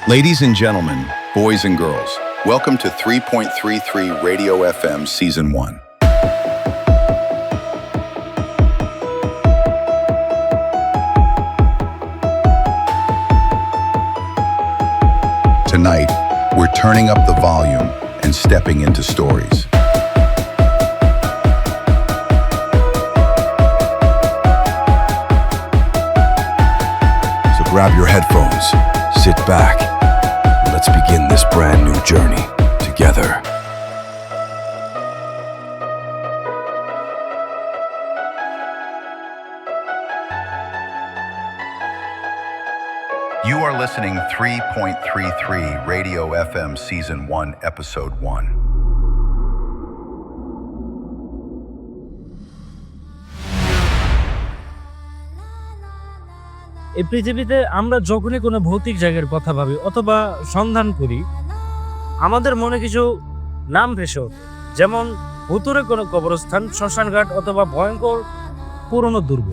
Ladies and gentlemen, boys and girls, welcome to 3.33 Radio FM Season 1. Tonight, we're turning up the volume and stepping into stories. So grab your headphones, sit back, and let's begin this brand new journey together. You are listening 3.33 Radio FM Season 1, Episode 1. এই পৃথিবীতে আমরা যখনই কোনো ভৌতিক জায়গার কথা ভাবি অথবা সন্ধান করি, আমাদের মনে কিছু নাম ভেসে ওঠে, যেমন ভুতুরে কোনো কবরস্থান, শ্মশানঘাট অথবা ভয়ঙ্কর পুরনো দুর্গ।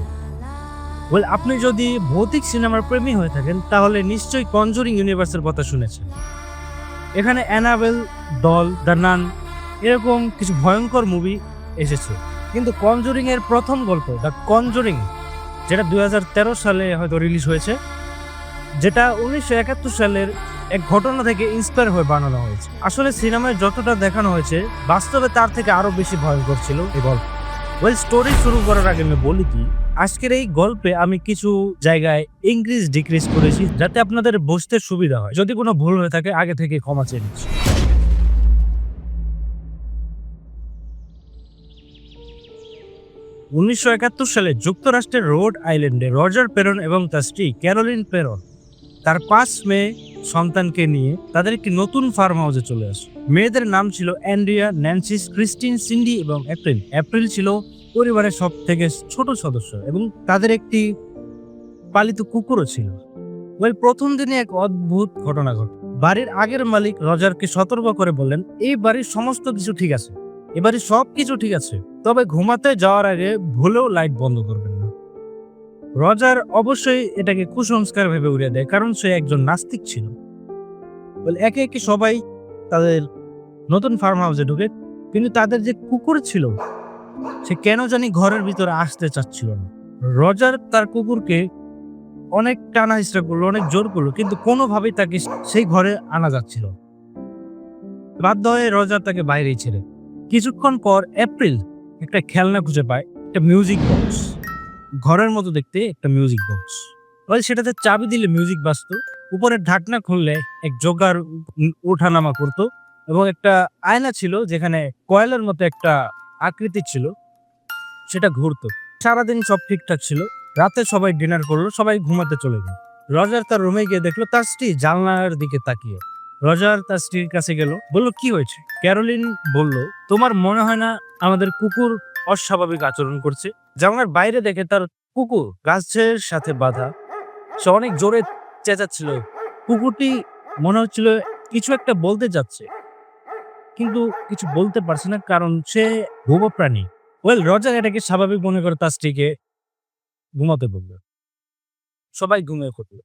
আপনি যদি ভৌতিক সিনেমার প্রেমী হয়ে থাকেন তাহলে নিশ্চয়ই কনজুরিং ইউনিভার্সের কথা শুনেছেন। এখানে অ্যানাবেল, ডল, দ্য নান এরকম কিছু ভয়ঙ্কর মুভি এসেছে, কিন্তু কনজুরিং এর প্রথম গল্প দ্য কনজুরিং, যেটা 2013 সালে হয়তো রিলিজ হয়েছে, যেটা 1971 সালের এক ঘটনা থেকে ইন্সপায়ার হয়ে বানানো হয়েছে। আসলে সিনেমায় যতটা দেখানো হয়েছে বাস্তবে তার থেকে আরো বেশি ভয়ঙ্কর ছিল এই গল্প। স্টোরি শুরু করার আগে আমি বলি কি, আজকের এই গল্পে আমি কিছু জায়গায় ইংলিশ ডিক্রিজ করেছি যাতে আপনাদের বুঝতে সুবিধা হয়। যদি কোনো ভুল হয়ে থাকে আগে থেকে ক্ষমা চেয়ে নিচ্ছি। 1971 সালে যুক্তরাষ্ট্রের রোড আইল্যান্ডে রজার পেরন এবং তার স্ত্রী ক্যারোলিন পেরন তার 5 মেয়ে সন্তানকে নিয়ে তাদের একটি নতুন ফার্ম হাউসে চলে আসে। মেয়েদের নাম ছিল অ্যান্ড্রিয়া, ন্যান্সি, ক্রিস্টিন, সিন্ডি এবং এপ্রিল। এপ্রিল ছিল পরিবারের সব থেকে ছোট সদস্য এবং তাদের একটি পালিত কুকুরও ছিল। প্রথম দিনে এক অদ্ভুত ঘটনা ঘটে। বাড়ির আগের মালিক রজারকে সতর্ক করে বললেন, এই বাড়ির সমস্ত কিছু ঠিক আছে, এবারে সব কিছু ঠিক আছে, তবে ঘুমাতে যাওয়ার আগে ভুলেও লাইট বন্ধ করবেন না। রজার অবশ্যই এটাকে কুসংস্কার ভেবে উড়িয়ে দেয়, কারণ সে একজন নাস্তিক ছিল। একে একে সবাই তাদের নতুন ফার্ম হাউসে ঢুকে, কিন্তু তাদের যে কুকুর ছিল সে কেন জানি ঘরের ভিতরে আসতে চাচ্ছিল না। রজার তার কুকুরকে অনেক টানা হিস্ট্রা করলো, অনেক জোর করলো, কিন্তু কোনোভাবেই তাকে সেই ঘরে আনা যাচ্ছিল। বাধ্য হয়ে রজার তাকে বাইরেই ছেড়ে। কিছুক্ষণ পর এপ্রিল একটা খেলনা খুঁজে পায়, একটা মিউজিক বক্স, ঘরের মতো দেখতে একটা মিউজিক বক্স। সেটাতে চাবি দিলে মিউজিক বাজতো, উপরের ঢাকনা খুললে এক জোগাড় ওঠানামা করতো এবং একটা আয়না ছিল যেখানে কয়েলের মতো একটা আকৃতি ছিল, সেটা ঘুরতো। সারাদিন সব ঠিকঠাক ছিল। রাতে সবাই ডিনার করলো, সবাই ঘুমাতে চলে গেল। রজার তার রুমে গিয়ে দেখলো তার স্ত্রী জানলার দিকে তাকিয়ে। রজার তার স্ত্রীর কাছে গেল, বলল, কি হয়েছে? ক্যারোলিন বলল, তোমার মনে হয় না আমাদের কুকুর অস্বাভাবিক আচরণ করছে? জানলার বাইরে দেখে তার কুকুর গাছের সাথে বাঁধা, সে অনেক জোরে চেঁচাচ্ছিল। কুকুরটি মনে হচ্ছিল কিছু একটা বলতে যাচ্ছে, কিন্তু কিছু বলতে পারছে না, কারণ সে ভুব প্রাণী। রজার এটাকে স্বাভাবিক মনে করে তার স্ত্রীকে ঘুমাতে বলল। সবাই ঘুমিয়ে পড়ল।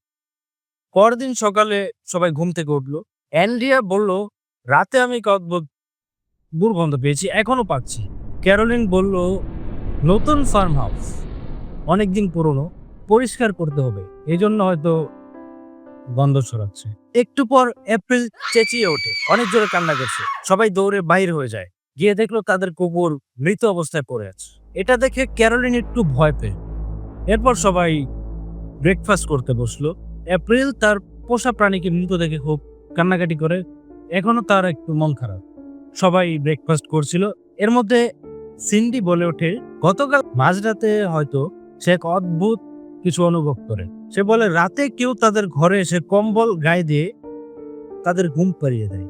পরদিন সকালে সবাই ঘুম থেকে উঠলো। অ্যান্ড্রিয়া বলল, রাতে আমি এক অদ্ভুত দুর্গন্ধ পেয়েছি, এখনো পাচ্ছি। ক্যারোলিন বলল, নতুন ফার্ম হাউস, অনেকদিন পুরনো, পরিষ্কার করতে হবে, এই জন্য হয়তো গন্ধ ছড়াচ্ছে। একটু পর এপ্রিল চেঁচিয়ে ওঠে, অনেক জোরে কান্না করছে। সবাই দৌড়ে বাইরে হয়ে যায়, গিয়ে দেখলো তাদের কুকুর মৃত অবস্থায় পড়ে আছে। এটা দেখে ক্যারোলিন একটু ভয় পেয়ে। এরপর সবাই ব্রেকফাস্ট করতে বসলো। এপ্রিল তার পোষা প্রাণীকে মৃত দেখে খুব কান্নাকাটি করে, এখনো তার একটু মন খারাপ। সবাই ব্রেকফাস্ট করছিল, এর মধ্যে সিন্ডি বলে ওঠে, গতকাল মাঝরাতে হয়তো সে এক অদ্ভুত কিছু অনুভব করে। সে বলে, রাতে কেউ তাদের ঘরে এসে কম্বল গায়ে দিয়ে তাদের ঘুম পাড়িয়ে দেয়।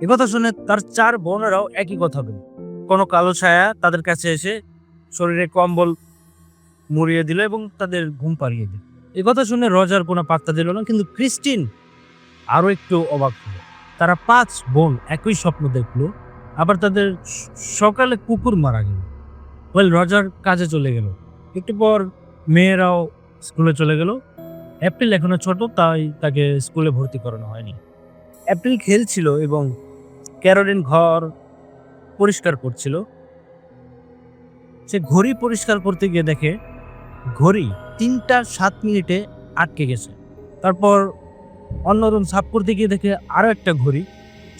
একথা শুনে তার 4 বোনেরাও একই কথা বলে। কোনো কালো ছায়া তাদের কাছে এসে শরীরে কম্বল মুড়িয়ে দিল এবং তাদের ঘুম পাড়িয়ে দিল। একথা শুনে রজার কোনো পাত্তা দিল না, কিন্তু ক্রিস্টিন আরো একটু অবাক হলো। তারা 5 বোন একই স্বপ্ন দেখলো, আবার তাদের সকালে কুকুর মারা গেল। রজার কাজে চলে গেল। একটু পর মেয়েরাও স্কুলে চলে গেল। এপ্রিল এখনো ছোট, তাই তাকে স্কুলে ভর্তি করানো হয়নি। এপ্রিল খেলছিল এবং ক্যারোলিন ঘর পরিষ্কার করছিল। সে ঘড়ি পরিষ্কার করতে গিয়ে দেখে ঘড়ি 3:07 আটকে গেছে। তারপর অন্য রুম সাফ করতে গিয়ে দেখে আরও একটা ঘড়ি,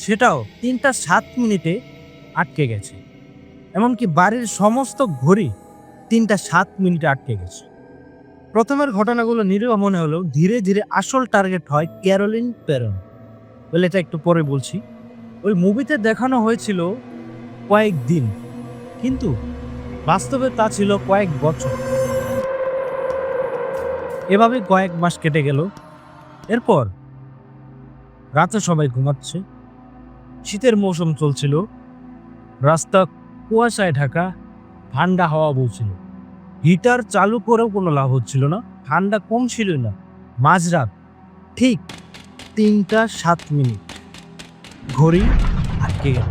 সেটাও 3:07 আটকে গেছে। এমনকি বাড়ির সমস্ত ঘড়ি 3:07 আটকে গেছে। প্রথমের ঘটনাগুলো নিরীহ মনে হলেও ধীরে ধীরে আসল টার্গেট হয় ক্যারোলিন পেরন। বলে এটা একটু পরে বলছি। ওই মুভিতে দেখানো হয়েছিল কয়েকদিন, কিন্তু বাস্তবে তা ছিল কয়েক বছর। এভাবে কয়েক মাস কেটে গেল। এরপর রাতে সবাই ঘুমাচ্ছে, শীতের মৌসুম চলছিল, রাস্তা কুয়াশায় ঢাকা, ঠান্ডা হাওয়া বইছিল। হিটার চালু করেও কোনো লাভ হচ্ছিল না, ঠান্ডা কমছিল না। মাঝরাত ঠিক 3:07 ঘড়ি আটকে গেল।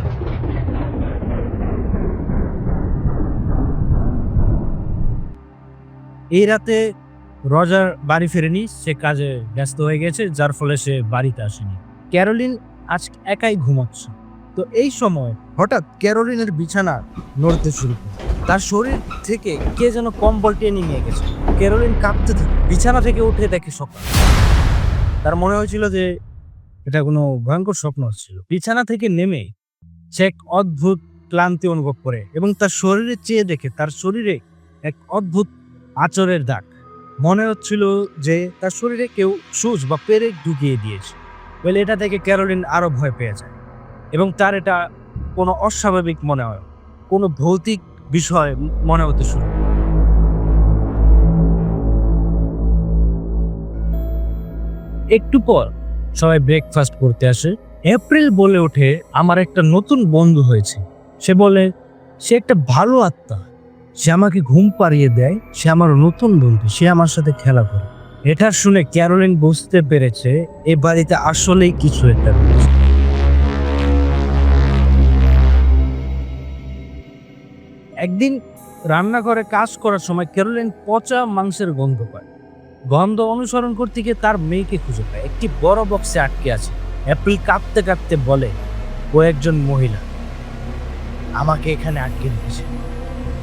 এই রাতে রজার বাড়ি ফেরেনি, সে কাজে ব্যস্ত হয়ে গেছে, যার ফলে সে বাড়িতে আসেনি। ক্যারোলিন আজ একাই ঘুমাচ্ছে। তো এই সময় হঠাৎ ক্যারোলিনের বিছানা নড়তে শুরু করে। তার শরীর থেকে কে যেন কম্বল টেনে নিয়ে গেছে। ক্যারোলিন কাঁপতে থাকে, বিছানা থেকে উঠে দেখে সকাল। তার মনে হয়েছিল যে এটা কোনো ভয়ঙ্কর স্বপ্ন হচ্ছিল। বিছানা থেকে নেমে সে এক অদ্ভুত ক্লান্তি অনুভব করে এবং তার শরীরে চেয়ে দেখে তার শরীরে এক অদ্ভুত আঁচড়ের দাগ। মনে হচ্ছিল যে তার শরীরে কেউ সুচ বা পেরেক ঢুকিয়ে দিয়েছে। বলে এটা দেখে ক্যারোলিন আরো ভয় পেয়ে যায় এবং তার এটা কোনো অস্বাভাবিক মনে হয়, কোনো ভৌতিক বিষয় মনে হতে শুরু। একটু পর সবাই ব্রেকফাস্ট করতে আসে। এপ্রিল বলে ওঠে, আমার একটা নতুন বন্ধু হয়েছে। সে বলে সে একটা ভালো আত্মা, সে আমাকে ঘুম পাড়িয়ে দেয়, সে আমার নতুন বন্ধু, সে আমার সাথে খেলা করে। এটা শুনে ক্যারোলিন বুঝতে পেরেছে এ বাড়িতে আসলেই কিছু একটা রয়েছে। একদিন রান্নাঘরে কাজ করার সময় ক্যারোলিন পচা মাংসের গন্ধ পায়। গন্ধ অনুসরণ করতে গিয়ে তার মেয়েকে খুঁজে পায়, একটি বড় বক্সে আটকে আছে। এপ্রিল কাঁপতে কাঁপতে বলে, ও একজন মহিলা আমাকে এখানে আটকে রেখেছে,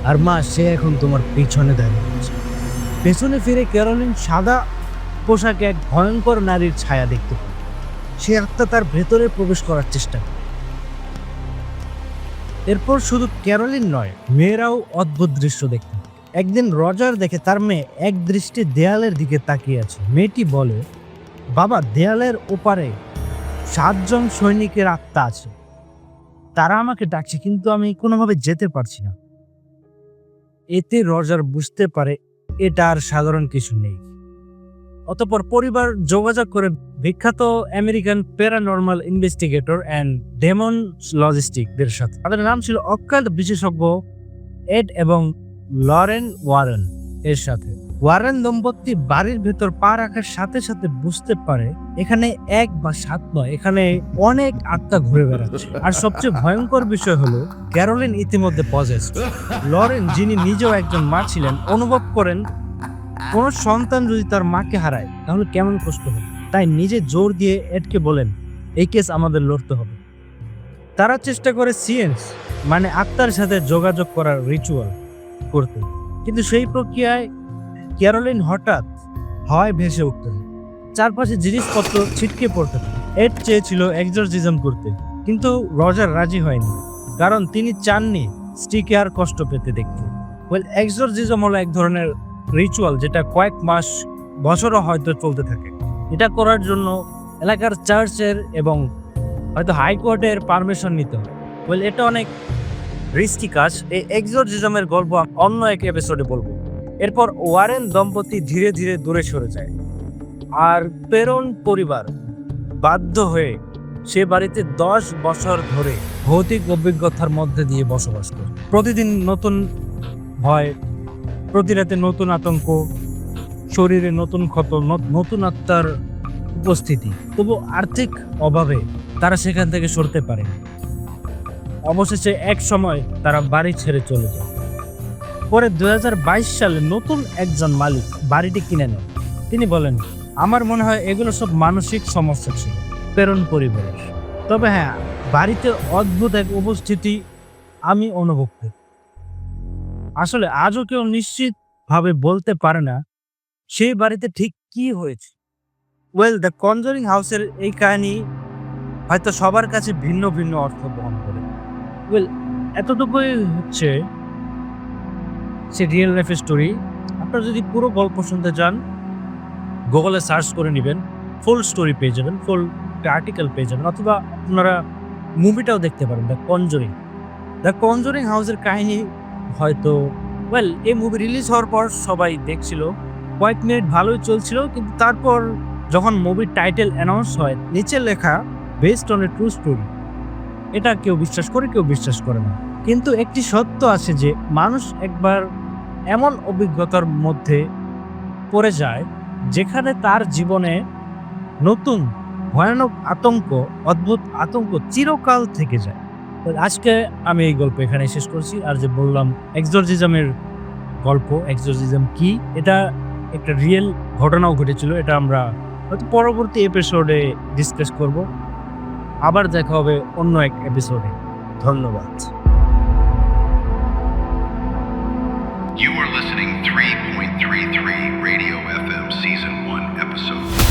আর মা সে এখন তোমার পিছনে দাঁড়িয়ে আছে। পেছনে ফিরে ক্যারোলিন সাদা পোশাকে এক ভয়ঙ্কর নারীর ছায়া দেখতে পায়। সে আত্মা তার ভেতরে প্রবেশ করার চেষ্টা করে। এরপর শুধু ক্যারোলিন নয়, মেয়েরাও অদ্ভুত দৃশ্য দেখতে পায়। একদিন রজার দেখে তার মেয়ে এক দৃষ্টি দেয়ালের দিকে তাকিয়ে আছে। মেয়েটি বলে, বাবা, দেয়ালের ওপারে 7 জন সৈনিকের আত্মা আছে, তারা আমাকে ডাকছে, কিন্তু আমি কোনোভাবে যেতে পারছি না। এতে রজার বুঝতে পারে এটা আর সাধারণ কিছু নেই। অতঃপর পরিবার যোগাযোগ করে বিখ্যাত আমেরিকান প্যারানর্মাল ইনভেস্টিগেটর অ্যান্ড ডেমোনলজিস্টদের সাথে। তাদের নাম ছিল অজ্ঞাত বিশেষজ্ঞ এড এবং লরেন ওয়ারেন এর সাথে। ওয়ারেন দম্পতি বাড়ির ভেতর পা রাখার সাথে সাথে বুঝতে পারে এখানে 1 বা 7 নয়, এখানে অনেক আত্মা ঘুরে বেড়াচ্ছে। আর সবচেয়ে ভয়ঙ্কর বিষয় হলো ক্যারোলিন ইতিমধ্যে পজেসড। লরেন, যিনি নিজেও একজন মা ছিলেন, অনুভব করেন কোনো সন্তান যদি তার মাকে হারায় তাহলে কেমন কষ্ট হবে। তাই নিজে জোর দিয়ে এডকে বলেন, এই কেস আমাদের লড়তে হবে। তারা চেষ্টা করে সিয়েন্স মানে আত্মার সাথে যোগাযোগ করার রিচুয়াল করতে, কিন্তু সেই প্রক্রিয়ায় ক্যারোলিন হঠাৎ হাওয়ায় ভেসে উঠতেন। চারপাশে জিনিসপত্র ছিটকে পড়তেন। এড চেয়েছিল এক্সরসিজম করতে, কিন্তু রজার রাজি হয়নি, কারণ তিনি চাননি স্টিকে আর কষ্ট পেতে দেখতে। এক্সরসিজম হলো এক ধরনের রিচুয়াল যেটা কয়েক মাস, বছরও হয়তো চলতে থাকে। এটা করার জন্য এলাকার চার্চের এবং হয়তো হাইকোর্টের পারমিশন নিতে হয়। এটা অনেক রিস্কি কাজ। এই এক্সরসিজমের গল্প অন্য এক এপিসোডে বলবো। এরপর ওয়ারেন দম্পতি ধীরে ধীরে দূরে সরে যায়, আর পেরন পরিবার বাধ্য হয়ে সে বাড়িতে 10 বছর ধরে ভৌতিক অভিজ্ঞতার মধ্যে দিয়ে বসবাস করে। প্রতিদিন নতুন ভয়, প্রতি রাতে নতুন আতঙ্ক, শরীরে নতুন ক্ষত, নতুন আত্মার উপস্থিতি। তবু আর্থিক অভাবে তারা সেখান থেকে সরতে পারে। অবশেষে এক সময় তারা বাড়ি ছেড়ে চলে যায়। পরে 2022 সালে নতুন একজন মালিক বাড়িটি কিনে নেন। তিনি বলেন, আমার মনে হয় এগুলো সব মানসিক সমস্যা ছিল পেরন পরিবারের। তবে হ্যাঁ, বাড়িতে অদ্ভুত এক উপস্থিতি আমি অনুভব করি। আসলে আজও কেউ নিশ্চিতভাবে বলতে পারে না সেই বাড়িতে ঠিক কি হয়েছে। দ্য কনজারিং হাউসের এই কাহিনী হয়তো সবার কাছে ভিন্ন ভিন্ন অর্থ বহন করে। এতটুকুই হচ্ছে সে রিয়েল লাইফ স্টোরি। আপনারা যদি পুরো গল্প শুনতে চান, গুগলে সার্চ করে নেবেন, ফুল স্টোরি পেয়ে যাবেন, ফুল আর্টিকেল পেয়ে যাবেন, অথবা আপনারা মুভিটাও দেখতে পারেন, দ্য কনজারিং হাউসের কাহিনী। হয়তো এই মুভি রিলিজ হওয়ার পর সবাই দেখছিল, কয়েক মিনিট ভালোই চলছিল, কিন্তু তারপর যখন মুভির টাইটেল অ্যানাউন্স হয়, নিচে লেখা based on a true story, এটা কেউ বিশ্বাস করে, কেউ বিশ্বাস করে না। কিন্তু একটি সত্য আছে যে মানুষ একবার এমন অভিজ্ঞতার মধ্যে পড়ে যায় যেখানে তার জীবনে নতুন ভয়ানক আতঙ্ক, অদ্ভুত আতঙ্ক চিরকাল থেকে যায়। তো আজকে আমি এই গল্প এখানে শেষ করছি। আর যে বললাম এক্সোরসিজমের গল্প, এক্সোরসিজম কি, এটা একটা রিয়েল ঘটনাও ঘটেছিল। এটা আমরা হয়তো পরবর্তী এপিসোডে ডিসকাস করব। আবার দেখা হবে অন্য এক এপিসোডে। ধন্যবাদ। You are listening 3.33 Radio FM Season 1 Episode